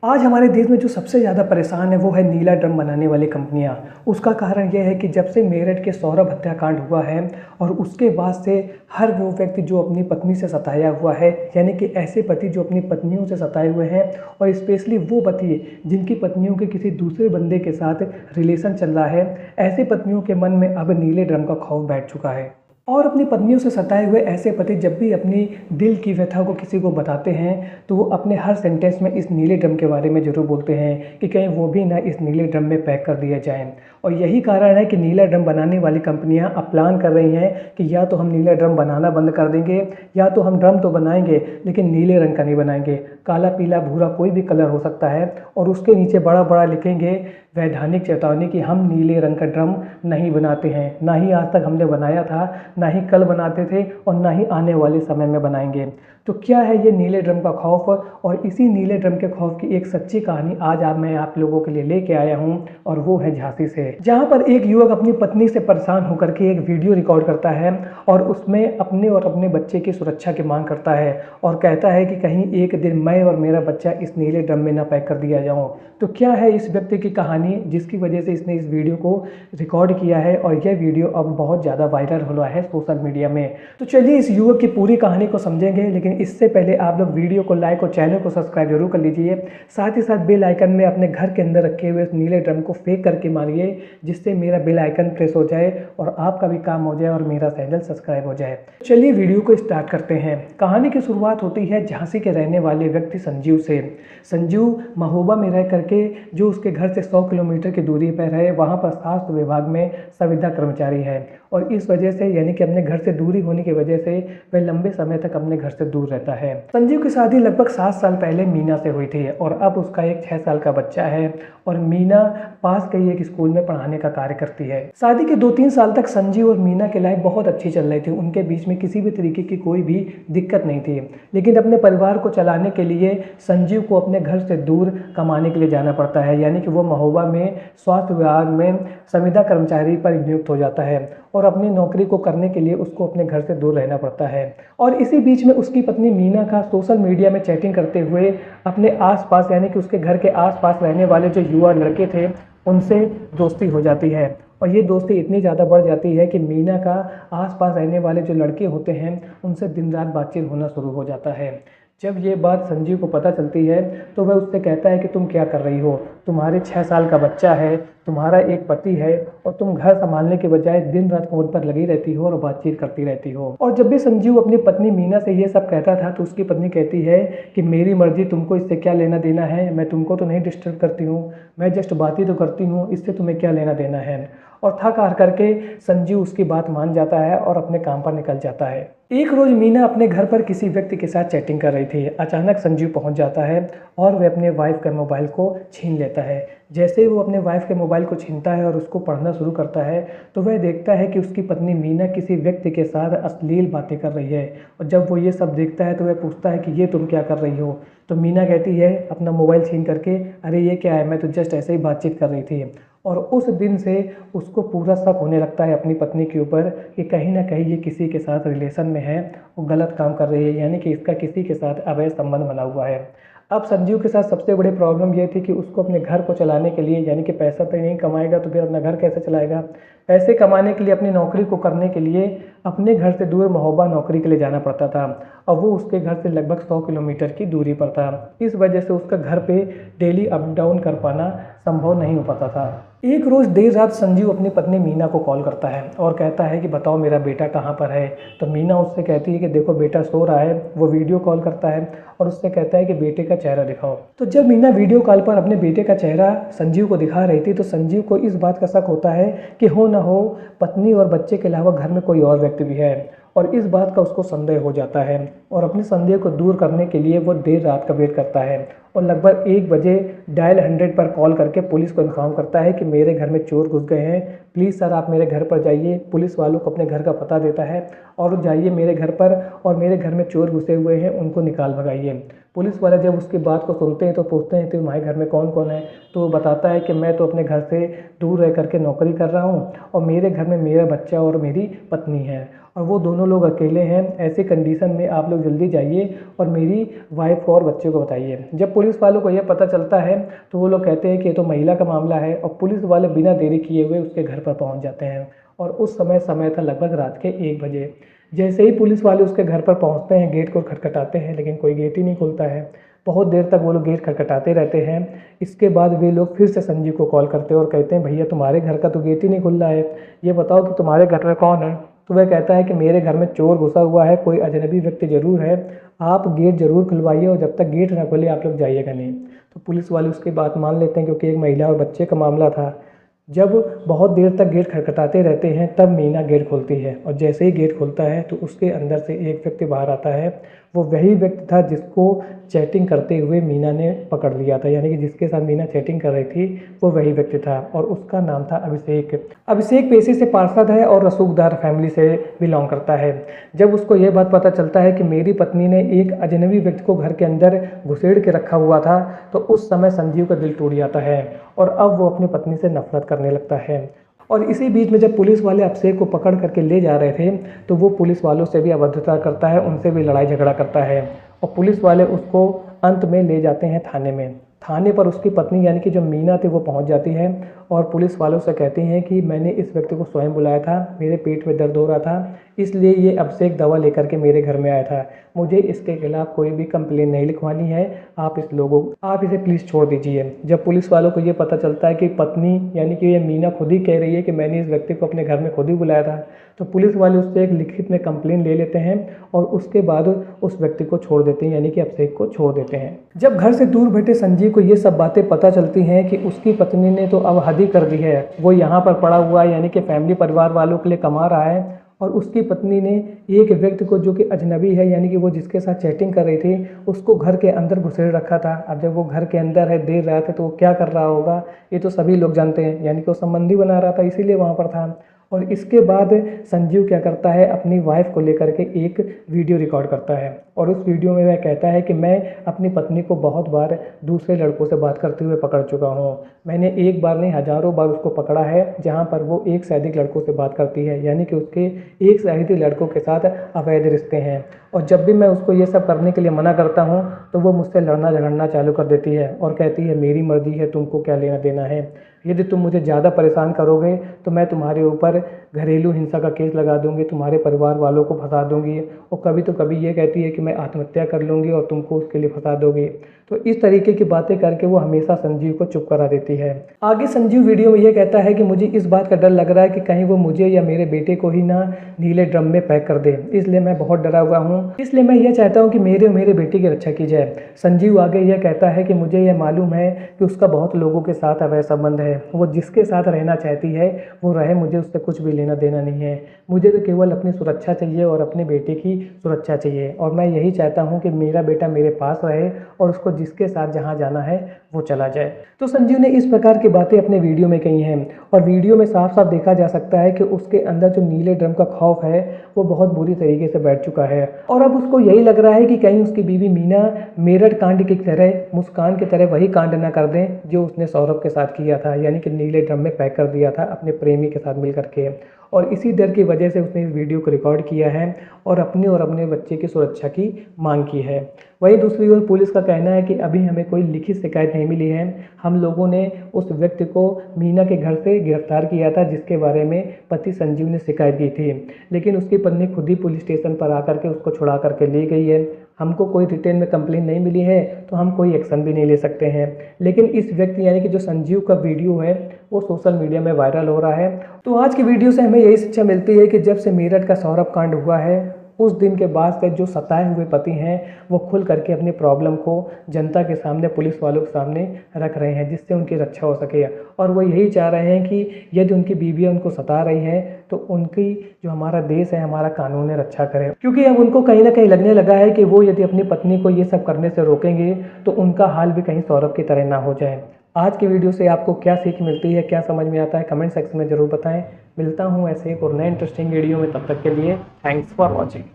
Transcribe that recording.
आज हमारे देश में जो सबसे ज़्यादा परेशान है वो है नीला ड्रम बनाने वाली कंपनियां। उसका कारण यह है कि जब से मेरठ के सौरभ हत्याकांड हुआ है और उसके बाद से हर वो व्यक्ति जो अपनी पत्नी से सताया हुआ है, यानी कि ऐसे पति जो अपनी पत्नियों से सताए हुए हैं और स्पेशली वो पति जिनकी पत्नियों के किसी दूसरे बंदे के साथ रिलेशन चल रहा है, ऐसे पत्नियों के मन में अब नीले ड्रम का खौफ बैठ चुका है। और अपनी पत्नियों से सताए हुए ऐसे पति जब भी अपनी दिल की व्यथा को किसी को बताते हैं तो वो अपने हर सेंटेंस में इस नीले ड्रम के बारे में ज़रूर बोलते हैं कि कहीं वो भी ना इस नीले ड्रम में पैक कर दिया जाए। और यही कारण है कि नीला ड्रम बनाने वाली कंपनियां अब प्लान कर रही हैं कि या तो हम नीला ड्रम बनाना बंद कर देंगे या तो हम ड्रम तो बनाएंगे लेकिन नीले रंग का नहीं बनाएंगे। काला, पीला, भूरा कोई भी कलर हो सकता है और उसके नीचे बड़ा बड़ा लिखेंगे वैधानिक चेतावनी कि हम नीले रंग का ड्रम नहीं बनाते हैं, ना ही आज तक हमने बनाया था, ना ही कल बनाते थे और ना ही आने वाले समय में बनाएंगे। तो क्या है ये नीले ड्रम का खौफ, और इसी नीले ड्रम के खौफ की एक सच्ची कहानी आज मैं आप लोगों के लिए लेके आया हूँ और वो है झांसी से, जहाँ पर एक युवक अपनी पत्नी से परेशान होकर के एक वीडियो रिकॉर्ड करता है और उसमें अपने और अपने बच्चे की सुरक्षा की मांग करता है और कहता है कि कहीं एक दिन मैं और मेरा बच्चा इस नीले ड्रम में ना पैक कर दिया जाऊँ। तो क्या है इस व्यक्ति की कहानी जिसकी वजह से इसने इस वीडियो को रिकॉर्ड किया है और यह वीडियो अब बहुत ज़्यादा वायरल हो रहा है सोशल मीडिया में। तो चलिए इस युवक की पूरी कहानी को समझेंगे, लेकिन इससे पहले आप लोग वीडियो को लाइक और चैनल को सब्सक्राइब जरूर कर लीजिए। साथ ही साथ बेल आइकन में अपने घर के अंदर रखे हुए नीले ड्रम को फेंक करके मारिए जिससे मेरा बेल आइकन प्रेस हो जाए और आपका भी काम हो जाए और मेरा चैनल सब्सक्राइब हो जाए। चलिए वीडियो को स्टार्ट करते हैं। कहानी की शुरुआत होती है झांसी के रहने वाले व्यक्ति संजीव से। संजीव महोबा में रह करके जो उसके घर से 100 किलोमीटर की दूरी पर है, वहाँ पर स्वास्थ्य विभाग में संविदा कर्मचारी है और इस वजह से यानी कि अपने घर से दूरी होने की वजह से वह लंबे समय तक अपने घर से दूर रहता है। संजीव की शादी लगभग 7 साल पहले मीना से हुई थी और अब उसका एक 6 साल का बच्चा है और मीना पास के ही एक स्कूल में पढ़ाने का कार्य करती है। शादी के 2-3 साल तक संजीव और मीना की लाइफ बहुत अच्छी चल रही थी, उनके बीच में किसी भी तरीके की कोई भी दिक्कत नहीं थी। लेकिन अपने परिवार को चलाने के लिए संजीव को अपने घर से दूर कमाने के लिए जाना पड़ता है, यानी कि वो महोबा में स्वास्थ्य विभाग में संविदा कर्मचारी पर नियुक्त हो जाता है और अपनी नौकरी को करने के लिए उसको अपने घर से दूर रहना पड़ता है। और इसी बीच में उसकी पत्नी मीना का सोशल मीडिया में चैटिंग करते हुए अपने आसपास यानी कि उसके घर के आसपास रहने वाले जो युवा लड़के थे उनसे दोस्ती हो जाती है और ये दोस्ती इतनी ज़्यादा बढ़ जाती है कि मीना का आसपास रहने वाले जो लड़के होते हैं उनसे दिन रात बातचीत होना शुरू हो जाता है। जब ये बात संजीव को पता चलती है तो वह उससे कहता है कि तुम क्या कर रही हो, तुम्हारे 6 साल का बच्चा है, तुम्हारा एक पति है और तुम घर संभालने के बजाय दिन रात फोन पर लगी रहती हो और बातचीत करती रहती हो। और जब भी संजीव अपनी पत्नी मीना से ये सब कहता था तो उसकी पत्नी कहती है कि मेरी मर्जी, तुमको इससे क्या लेना देना है, मैं तुमको तो नहीं डिस्टर्ब करती हूँ, मैं जस्ट बात ही तो करती हूँ, इससे तुम्हें क्या लेना देना है। और थक हार करके संजीव उसकी बात मान जाता है और अपने काम पर निकल जाता है। एक रोज मीना अपने घर पर किसी व्यक्ति के साथ चैटिंग कर रही थी। अचानक संजीव पहुंच जाता है और वह अपने वाइफ के मोबाइल को छीन लेता है। जैसे ही वो अपने वाइफ के मोबाइल को छीनता है और उसको पढ़ना शुरू करता है तो वह देखता है कि उसकी पत्नी मीना किसी व्यक्ति के साथ अश्लील बातें कर रही है। और जब वो ये सब देखता है तो वह पूछता है कि ये तुम क्या कर रही हो। तो मीना कहती है अपना मोबाइल छीन करके, अरे ये क्या है, मैं तो जस्ट ऐसे ही बातचीत कर रही थी। और उस दिन से उसको पूरा शक होने लगता है अपनी पत्नी के ऊपर कि कहीं ना कहीं ये किसी के साथ रिलेशन में है, वो गलत काम कर रही है, यानी कि इसका किसी के साथ अवैध संबंध बना हुआ है। अब संजीव के साथ सबसे बड़ी प्रॉब्लम ये थी कि उसको अपने घर को चलाने के लिए, यानी कि पैसा तो नहीं कमाएगा तो फिर अपना घर कैसे चलाएगा, पैसे कमाने के लिए अपनी नौकरी को करने के लिए अपने घर से दूर महोबा नौकरी के लिए जाना पड़ता था और वो उसके घर से लगभग 100 किलोमीटर की दूरी पर था। इस वजह से उसका घर पे डेली अप डाउन कर पाना संभव नहीं हो पाता था। एक रोज़ देर रात संजीव अपनी पत्नी मीना को कॉल करता है और कहता है कि बताओ मेरा बेटा कहाँ पर है। तो मीना उससे कहती है कि देखो बेटा सो रहा है। वो वीडियो कॉल करता है और उससे कहता है कि बेटे का चेहरा दिखाओ। तो जब मीना वीडियो कॉल पर अपने बेटे का चेहरा संजीव को दिखा रही थी तो संजीव को इस बात का शक होता है कि हो ना हो पत्नी और बच्चे के अलावा घर में कोई और व्यक्ति भी है और इस बात का उसको संदेह हो जाता है और अपने संदेह को दूर करने के लिए वो देर रात का वेट करता है और लगभग 1 बजे डायल 100 पर कॉल करके पुलिस को इन्फॉर्म करता है कि मेरे घर में चोर घुस गए हैं, प्लीज़ सर आप मेरे घर पर जाइए। पुलिस वालों को अपने घर का पता देता है और जाइए मेरे घर पर और मेरे घर में चोर घुसे हुए हैं, उनको निकाल भगाइए। पुलिस वाले जब उसकी बात को सुनते हैं तो पूछते हैं कि तुम्हारे घर में कौन कौन है। तो वो बताता है कि मैं तो अपने घर से दूर रह करके नौकरी कर रहा हूँ और मेरे घर में मेरा बच्चा और मेरी पत्नी है और वो दोनों लोग अकेले हैं। ऐसी कंडीशन में आप लोग जल्दी जाइए और मेरी वाइफ और बच्चे को बताइए। जब पुलिस वालों को यह पता चलता है तो वो लोग कहते हैं कि ये तो महिला का मामला है, और पुलिस वाले बिना देरी किए हुए उसके घर पर पहुंच जाते हैं। और उस समय था लगभग रात के 1 बजे। जैसे ही पुलिस वाले उसके घर पर पहुंचते हैं, गेट को खटखटाते हैं, लेकिन कोई गेट ही नहीं खुलता है। बहुत देर तक वो लोग गेट खटखटाते रहते हैं। इसके बाद वे लोग फिर से संजीव को कॉल करते हैं और कहते हैं, भैया तुम्हारे घर का तो गेट ही नहीं खुल रहा है, ये बताओ कि तुम्हारे घर में कौन है। तो वह कहता है कि मेरे घर में चोर घुसा हुआ है, कोई अजनबी व्यक्ति ज़रूर है, आप गेट ज़रूर खुलवाइए और जब तक गेट ना खुले आप लोग जाइएगा नहीं। तो पुलिस वाले उसकी बात मान लेते हैं, क्योंकि एक महिला और बच्चे का मामला था। जब बहुत देर तक गेट खटखटाते रहते हैं तब मीना गेट खोलती है, और जैसे ही गेट खुलता है तो उसके अंदर से एक व्यक्ति बाहर आता है। वो वही व्यक्ति था जिसको चैटिंग करते हुए मीना ने पकड़ लिया था, यानी कि जिसके साथ मीना चैटिंग कर रही थी वो वही व्यक्ति था, और उसका नाम था अभिषेक। अभिषेक पेशे से पार्षद है और रसूखदार फैमिली से बिलोंग करता है। जब उसको ये बात पता चलता है कि मेरी पत्नी ने एक अजनबी व्यक्ति को घर के अंदर घुसेड़ के रखा हुआ था, तो उस समय संजीव का दिल टूट जाता है और अब वो अपनी पत्नी से नफरत करने लगता है। और इसी बीच में जब पुलिस वाले अभिषेक को पकड़ करके ले जा रहे थे तो वो पुलिस वालों से भी अभद्रता करता है, उनसे भी लड़ाई झगड़ा करता है, और पुलिस वाले उसको अंत में ले जाते हैं थाने में। थाने पर उसकी पत्नी यानी कि जो मीना थी वो पहुंच जाती है और पुलिस वालों से कहती हैं कि मैंने इस व्यक्ति को स्वयं बुलाया था, मेरे पेट में दर्द हो रहा था, इसलिए ये अभिषेक दवा लेकर के मेरे घर में आया था, मुझे इसके खिलाफ कोई भी कंप्लेन नहीं लिखवानी है, आप इसे प्लीज़ छोड़ दीजिए। जब पुलिस वालों को ये पता चलता है कि पत्नी यानी कि ये मीना खुद ही कह रही है कि मैंने इस व्यक्ति को अपने घर में खुद ही बुलाया था, तो पुलिस वाले उससे एक लिखित में कंप्लेन ले लेते हैं और उसके बाद उस व्यक्ति को छोड़ देते हैं, यानी कि अभिषेक को छोड़ देते हैं। जब घर से दूर बैठे संजीव को ये सब बातें पता चलती हैं कि उसकी पत्नी ने तो अब हद ही कर दी है, वो यहाँ पर पड़ा हुआ है, यानी कि फैमिली परिवार वालों के लिए कमा रहा है, और उसकी पत्नी ने एक व्यक्ति को जो कि अजनबी है, यानी कि वो जिसके साथ चैटिंग कर रही थी, उसको घर के अंदर घुसेड़ रखा था। अब जब वो घर के अंदर है देर रात है तो वो क्या कर रहा होगा ये तो सभी लोग जानते हैं, यानी कि वो संबंधी बना रहा था इसीलिए वहाँ पर था। और इसके बाद संजीव क्या करता है, अपनी वाइफ को लेकर के एक वीडियो रिकॉर्ड करता है, और उस वीडियो में वह कहता है कि मैं अपनी पत्नी को बहुत बार दूसरे लड़कों से बात करते हुए पकड़ चुका हूँ, मैंने एक बार नहीं हज़ारों बार उसको पकड़ा है जहाँ पर वो एक से अधिक लड़कों से बात करती है, यानी कि उसके एक से अधिक लड़कों के साथ अवैध रिश्ते हैं। और जब भी मैं उसको ये सब करने के लिए मना करता हूँ तो वो मुझसे लड़ना झगड़ना चालू कर देती है और कहती है मेरी मर्जी है, तुमको क्या लेना देना है, यदि तुम मुझे ज़्यादा परेशान करोगे तो मैं तुम्हारे ऊपर घरेलू हिंसा का केस लगा दूंगी, तुम्हारे परिवार वालों को फंसा दूंगी, और कभी तो कभी ये कहती है कि मैं आत्महत्या कर लूँगी और तुमको उसके लिए फंसा दोगी। तो इस तरीके की बातें करके वो हमेशा संजीव को चुप करा देती है। आगे संजीव वीडियो में ये कहता है कि मुझे इस बात का डर लग रहा है कि कहीं वो मुझे या मेरे बेटे को ही ना नीले ड्रम में पैक कर दे, इसलिए मैं बहुत डरा हुआ हूँ, इसलिए मैं ये चाहता हूँ कि मेरे बेटे की रक्षा की जाए। संजीव आगे यह कहता है कि मुझे यह मालूम है कि उसका बहुत लोगों के साथ अवैध संबंध है, वो जिसके साथ रहना चाहती है वो रहे, मुझे उससे कुछ भी लेना देना नहीं है, मुझे तो केवल अपनी सुरक्षा चाहिए और अपने बेटे की सुरक्षा चाहिए, और मैं यही चाहता हूँ कि मेरा बेटा मेरे पास रहे और उसको जिसके साथ जहाँ जाना है वो चला जाए। तो संजीव ने इस प्रकार की बातें अपने वीडियो में कही हैं, और वीडियो में साफ साफ देखा जा सकता है कि उसके अंदर जो नीले ड्रम का खौफ है वो बहुत बुरी तरीके से बैठ चुका है, और अब उसको यही लग रहा है कि कहीं उसकी बीवी मीना मेरठ कांड की तरह, मुस्कान की तरह वही कांड ना कर दें जो उसने सौरभ के साथ किया था, यानी कि नीले ड्रम में पैक कर दिया था अपने प्रेमी के साथ मिलकर के। और इसी डर की वजह से उसने इस वीडियो को रिकॉर्ड किया है और अपने बच्चे की सुरक्षा की मांग की है। वहीं दूसरी ओर पुलिस का कहना है कि अभी हमें कोई लिखित शिकायत नहीं मिली है, हम लोगों ने उस व्यक्ति को मीना के घर से गिरफ्तार किया था जिसके बारे में पति संजीव ने शिकायत की थी, लेकिन उसकी पत्नी खुद ही पुलिस स्टेशन पर आकर के उसको छुड़ा करके ले गई है। हमको कोई रिटेन में कंप्लेंट नहीं मिली है तो हम कोई एक्शन भी नहीं ले सकते हैं, लेकिन इस व्यक्ति यानी कि जो संजीव का वीडियो है वो सोशल मीडिया में वायरल हो रहा है। तो आज की वीडियो से हमें यही शिक्षा मिलती है कि जब से मेरठ का सौरभ कांड हुआ है उस दिन के बाद से जो सताए हुए पति हैं वो खुल करके अपनी प्रॉब्लम को जनता के सामने, पुलिस वालों के सामने रख रहे हैं जिससे उनकी रक्षा हो सके, और वो यही चाह रहे हैं कि यदि उनकी बीवियाँ उनको सता रही है तो उनकी जो हमारा देश है, हमारा कानून है, रक्षा करे, क्योंकि अब उनको कहीं ना कहीं लगने लगा है कि वो यदि अपनी पत्नी को ये सब करने से रोकेंगे तो उनका हाल भी कहीं सौरभ की तरह ना हो जाए। आज की वीडियो से आपको क्या सीख मिलती है, क्या समझ में आता है, कमेंट सेक्शन में ज़रूर बताएं। मिलता हूँ ऐसे एक और नए इंटरेस्टिंग वीडियो में, तब तक के लिए थैंक्स फॉर वॉचिंग।